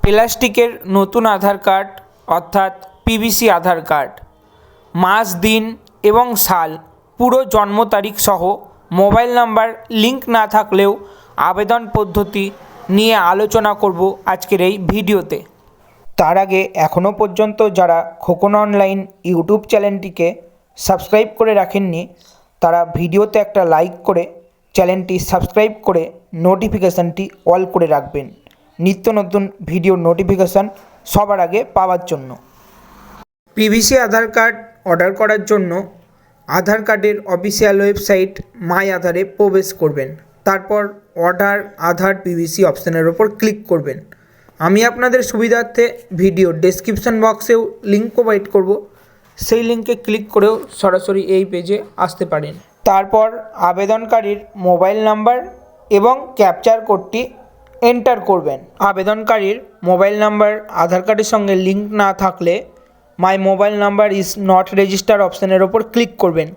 প্লাস্টিকের নতুন আধার কার্ড অর্থাৎ পিভিসি আধার কার্ড, মাস, দিন এবং সাল, পুরো জন্ম তারিখ সহ মোবাইল নাম্বার লিঙ্ক না থাকলেও আবেদন পদ্ধতি নিয়ে আলোচনা করব আজকের এই ভিডিওতে। তার আগে এখনও পর্যন্ত যারা খোকন অনলাইন ইউটিউব চ্যানেলটিকে সাবস্ক্রাইব করে রাখেননি তারা ভিডিওতে একটা লাইক করে চ্যানেলটি সাবস্ক্রাইব করে নোটিফিকেশানটি অল করে রাখবেন নিত্য নতুন ভিডিওর নোটিফিকেশান সবার আগে পাওয়ার জন্য। পিভিসি আধার কার্ড অর্ডার করার জন্য আধার কার্ডের অফিসিয়াল ওয়েবসাইট মাই আধারে প্রবেশ করবেন। তারপর অর্ডার আধার পিভিসি অপশানের ওপর ক্লিক করবেন। আমি আপনাদের সুবিধার্থে ভিডিও ডেসক্রিপশন বক্সেও লিঙ্ক প্রোভাইড করব, সেই লিঙ্কে ক্লিক করেও সরাসরি এই পেজে আসতে পারেন। তারপর আবেদনকারীর মোবাইল নাম্বার এবং ক্যাপচার কোডটি এন্টার করবেন। আবেদনকারীর মোবাইল নাম্বার আধার কার্ডের সঙ্গে লিঙ্ক না থাকলে my mobile number is not register অপশানের ওপর ক্লিক করবেন।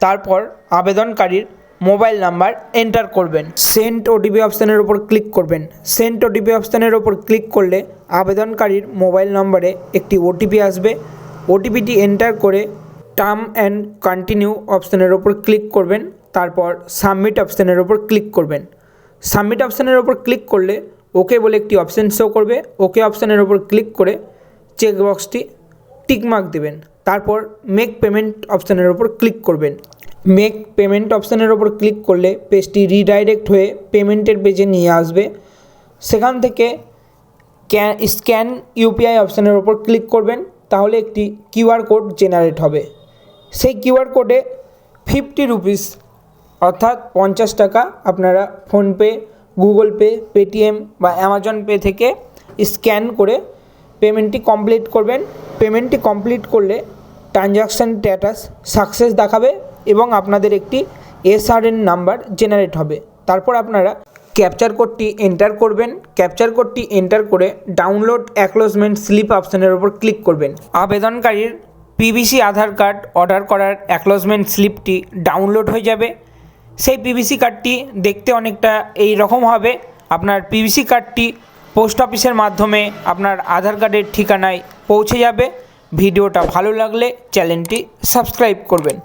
তারপর আবেদনকারীর মোবাইল নাম্বার এন্টার করবেন। সেন্ড ওটিপি অপশানের ওপর ক্লিক করবেন। সেন্ড ওটিপি অপশানের ওপর ক্লিক করলে আবেদনকারীর মোবাইল নম্বরে একটি ওটিপি আসবে। ওটিপিটি এন্টার করে টার্ম অ্যান্ড কন্টিনিউ অপশানের ওপর ক্লিক করবেন। তারপর সাবমিট অপশানের ওপর ক্লিক করবেন। সাবমিট অপশানের ওপর ক্লিক করলে ওকে বলে একটি অপশান শো করবে। ওকে অপশানের ওপর ক্লিক করে চেকবক্সটি টিকমার্ক দেবেন। তারপর মেক পেমেন্ট অপশানের ওপর ক্লিক করবেন। মেক পেমেন্ট অপশানের ওপর ক্লিক করলে পেজটি রিডাইরেক্ট হয়ে পেমেন্টের পেজে নিয়ে আসবে। সেখান থেকে স্ক্যান ইউপিআই অপশানের ওপর ক্লিক করবেন। তাহলে একটি কিউআর কোড জেনারেট হবে। সেই কিউআর কোডে 50 রুপিস অর্থাৎ 50 টাকা আপনারা ফোনপে, গুগল পে, পেটিএম বা অ্যামাজন পে থেকে স্ক্যান করে পেমেন্টটি কমপ্লিট করবেন। পেমেন্টটি কমপ্লিট করলে ট্রানজ্যাকশান স্ট্যাটাস সাকসেস দেখাবে এবং আপনাদের একটি এসআরএন নাম্বার জেনারেট হবে। তারপর আপনারা ক্যাপচার কোডটি এন্টার করবেন। ক্যাপচার কোডটি এন্টার করে ডাউনলোড অ্যাকনোলেজমেন্ট স্লিপ অপশানের উপর ক্লিক করবেন। আবেদনকারীর পিভিসি আধার কার্ড অর্ডার করার অ্যাকনোলেজমেন্ট স্লিপটি ডাউনলোড হয়ে যাবে। সেই পিভিসি কার্ডটি দেখতে অনেকটা এই রকম হবে। আপনার পিভিসি কার্ডটি পোস্ট অফিসের মাধ্যমে আপনার আধার কার্ডের ঠিকানায় পৌঁছে যাবে। ভিডিওটা ভালো লাগলে চ্যানেলটি সাবস্ক্রাইব করবেন।